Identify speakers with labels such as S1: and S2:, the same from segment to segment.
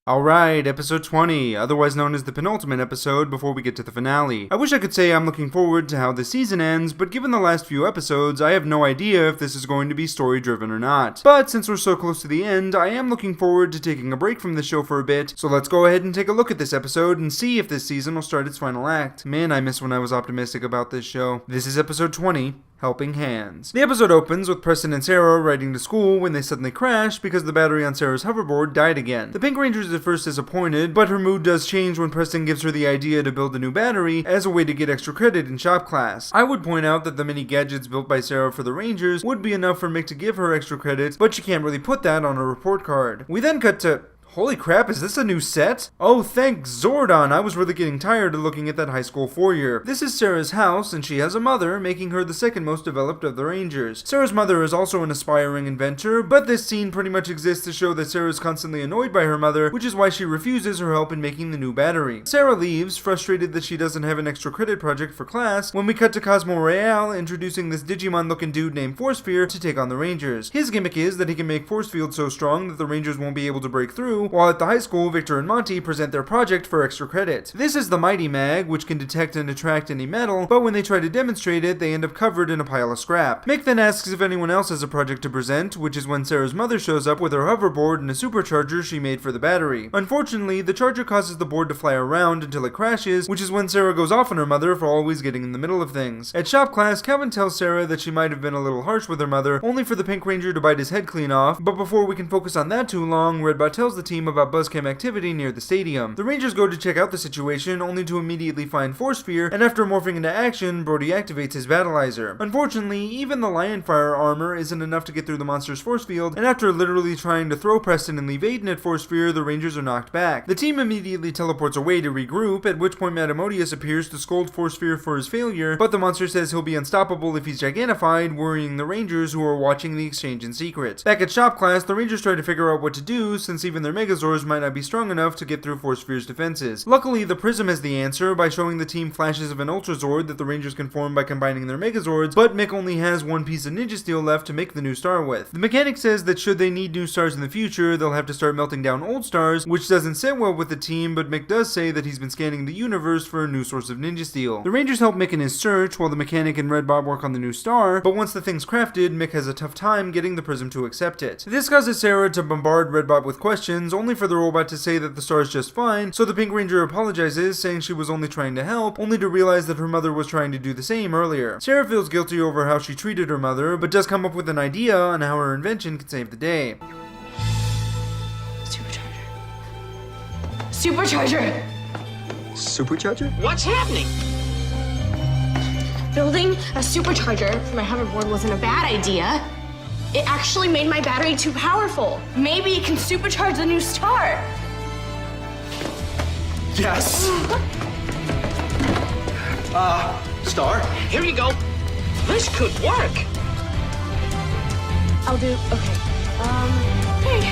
S1: Alright, episode 20, otherwise known as the penultimate episode before we get to the finale. I wish I could say I'm looking forward to how the season ends, but given the last few episodes, I have no idea if this is going to be story-driven or not. But since we're so close to the end, I am looking forward to taking a break from the show for a bit, so let's go ahead and take a look at this episode and see if this season will start its final act. Man, I miss when I was optimistic about this show. This is episode 20. Helping Hands. The episode opens with Preston and Sarah riding to school when they suddenly crash because the battery on Sarah's hoverboard died again. The Pink Ranger is at first disappointed, but her mood does change when Preston gives her the idea to build a new battery as a way to get extra credit in shop class. I would point out that the mini gadgets built by Sarah for the Rangers would be enough for Mick to give her extra credits, but she can't really put that on a report card. We then cut to... Holy crap, is this a new set? Oh, thank Zordon, I was really getting tired of looking at that high school foyer. This is Sarah's house, and she has a mother, making her the second most developed of the Rangers. Sarah's mother is also an aspiring inventor, but this scene pretty much exists to show that Sarah is constantly annoyed by her mother, which is why she refuses her help in making the new battery. Sarah leaves, frustrated that she doesn't have an extra credit project for class, when we cut to Cosmo Royale introducing this Digimon-looking dude named Force Sphere to take on the Rangers. His gimmick is that he can make force fields so strong that the Rangers won't be able to break through, while at the high school, Victor and Monty present their project for extra credit. This is the Mighty Mag, which can detect and attract any metal, but when they try to demonstrate it, they end up covered in a pile of scrap. Mick then asks if anyone else has a project to present, which is when Sarah's mother shows up with her hoverboard and a supercharger she made for the battery. Unfortunately, the charger causes the board to fly around until it crashes, which is when Sarah goes off on her mother for always getting in the middle of things. At shop class, Calvin tells Sarah that she might have been a little harsh with her mother, only for the Pink Ranger to bite his head clean off, but before we can focus on that too long, Redbot tells the team about Buzzcam activity near the stadium. The Rangers go to check out the situation, only to immediately find Force Sphere, and after morphing into action, Brody activates his Battleizer. Unfortunately, even the Lionfire armor isn't enough to get through the monster's force field, and after literally trying to throw Preston and leave Aiden at Force Sphere, the Rangers are knocked back. The team immediately teleports away to regroup, at which point Madamodius appears to scold Force Sphere for his failure, but the monster says he'll be unstoppable if he's gigantified, worrying the Rangers who are watching the exchange in secret. Back at shop class, the Rangers try to figure out what to do, since even their Megazords might not be strong enough to get through Force Sphere's defenses. Luckily, the Prism has the answer by showing the team flashes of an Ultra Zord that the Rangers can form by combining their Megazords, but Mick only has one piece of Ninja Steel left to make the new star with. The mechanic says that should they need new stars in the future, they'll have to start melting down old stars, which doesn't sit well with the team, but Mick does say that he's been scanning the universe for a new source of Ninja Steel. The Rangers help Mick in his search, while the mechanic and Redbot work on the new star, but once the thing's crafted, Mick has a tough time getting the Prism to accept it. This causes Sarah to bombard Redbot with questions, only for the robot to say that the star is just fine, so the Pink Ranger apologizes, saying she was only trying to help, only to realize that her mother was trying to do the same earlier. Sarah feels guilty over how she treated her mother, but does come up with an idea on how her invention can save the day.
S2: Supercharger!
S3: Supercharger?
S4: What's happening?
S2: Building a supercharger for my hoverboard wasn't a bad idea. It actually made my battery too powerful. Maybe it can supercharge the new star.
S3: Yes! Star?
S4: Here you go. This could work.
S2: I'll do, okay. Hey.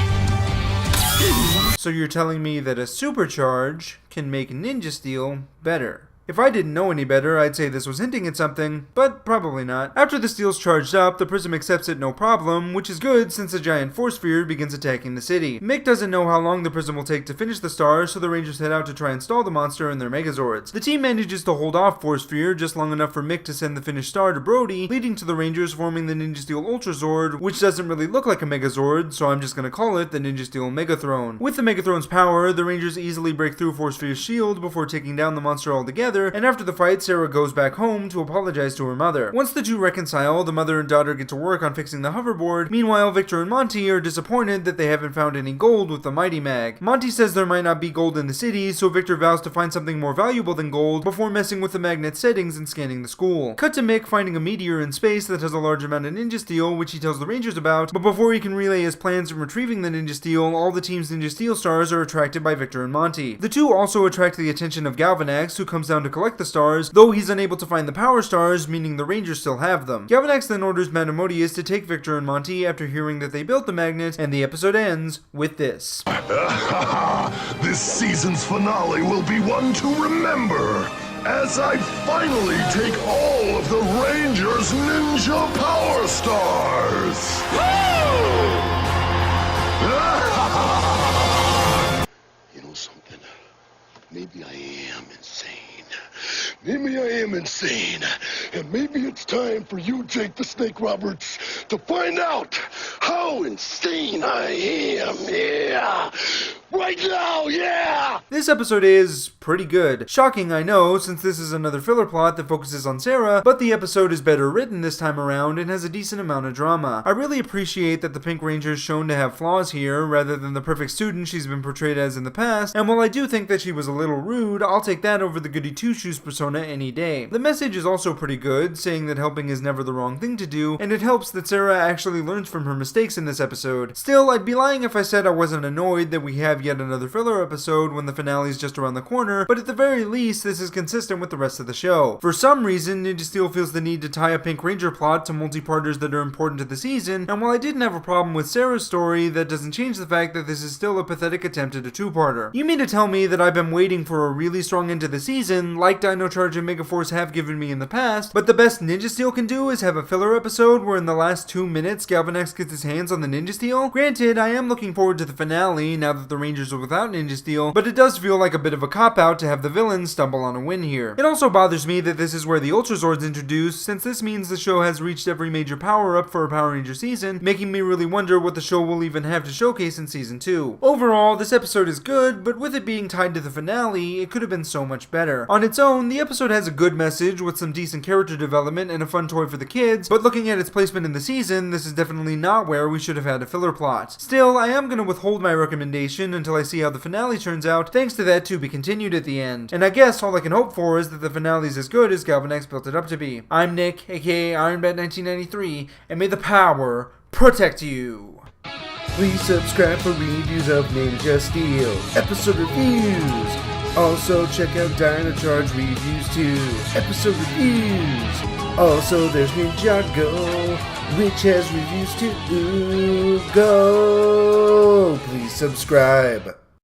S1: So you're telling me that a supercharge can make Ninja Steel better? If I didn't know any better, I'd say this was hinting at something, but probably not. After the steel's charged up, the Prism accepts it no problem, which is good since a giant force sphere begins attacking the city. Mick doesn't know how long the Prism will take to finish the star, so the Rangers head out to try and stall the monster in their Megazords. The team manages to hold off Force Sphere just long enough for Mick to send the finished star to Brody, leading to the Rangers forming the Ninja Steel Ultra Zord, which doesn't really look like a Megazord, so I'm just gonna call it the Ninja Steel Megathrone. With the Megathrone's power, the Rangers easily break through Force Sphere's shield before taking down the monster altogether, and after the fight, Sarah goes back home to apologize to her mother. Once the two reconcile, the mother and daughter get to work on fixing the hoverboard. Meanwhile, Victor and Monty are disappointed that they haven't found any gold with the Mighty Mag. Monty says there might not be gold in the city, so Victor vows to find something more valuable than gold before messing with the magnet settings and scanning the school. Cut to Mick finding a meteor in space that has a large amount of Ninja Steel, which he tells the Rangers about, but before he can relay his plans in retrieving the Ninja Steel, all the team's Ninja Steel stars are attracted by Victor and Monty. The two also attract the attention of Galvanax, who comes down to collect the stars, though he's unable to find the power stars, meaning the Rangers still have them. Galvanax then orders Madamodius to take Victor and Monty after hearing that they built the magnet, and the episode ends with this.
S5: This season's finale will be one to remember, as I finally take all of the Rangers' Ninja Power Stars! Woo! I am insane. And maybe it's time for you, Jake the Snake Roberts, to find out how insane I am. Yeah. Right now, yeah!
S1: This episode is pretty good. Shocking, I know, since this is another filler plot that focuses on Sarah, but the episode is better written this time around and has a decent amount of drama. I really appreciate that the Pink Ranger is shown to have flaws here, rather than the perfect student she's been portrayed as in the past, and while I do think that she was a little rude, I'll take that over the goody two-shoes persona any day. The message is also pretty good, saying that helping is never the wrong thing to do, and it helps that Sarah actually learns from her mistakes in this episode. Still, I'd be lying if I said I wasn't annoyed that we have yet another filler episode when the finale is just around the corner, but at the very least, this is consistent with the rest of the show. For some reason, Ninja Steel feels the need to tie a Pink Ranger plot to multi-parters that are important to the season, and while I didn't have a problem with Sarah's story, that doesn't change the fact that this is still a pathetic attempt at a two-parter. You mean to tell me that I've been waiting for a really strong end to the season, like Dino Charge and Megaforce have given me in the past, but the best Ninja Steel can do is have a filler episode where in the last 2 minutes Galvanex gets his hands on the Ninja Steel? Granted, I am looking forward to the finale now that the Rangers are without Ninja Steel, but it does feel like a bit of a cop-out to have the villains stumble on a win here. It also bothers me that this is where the Ultrazord's introduced, since this means the show has reached every major power-up for a Power Ranger season, making me really wonder what the show will even have to showcase in season 2. Overall, this episode is good, but with it being tied to the finale, it could have been so much better. On its own, the episode has a good message with some decent character development and a fun toy for the kids, but looking at its placement in the season, this is definitely not where we should have had a filler plot. Still, I am going to withhold my recommendation until I see how the finale turns out, thanks to that to be continued at the end. And I guess all I can hope for is that the finale is as good as Galvanex built it up to be. I'm Nick, aka IronBat1993, and may the power protect you! Please subscribe for reviews of Ninja Steel, episode reviews. Also check out Dino Charge reviews too, episode reviews. Also there's Ninjago, which has reviews too. Go! Please subscribe.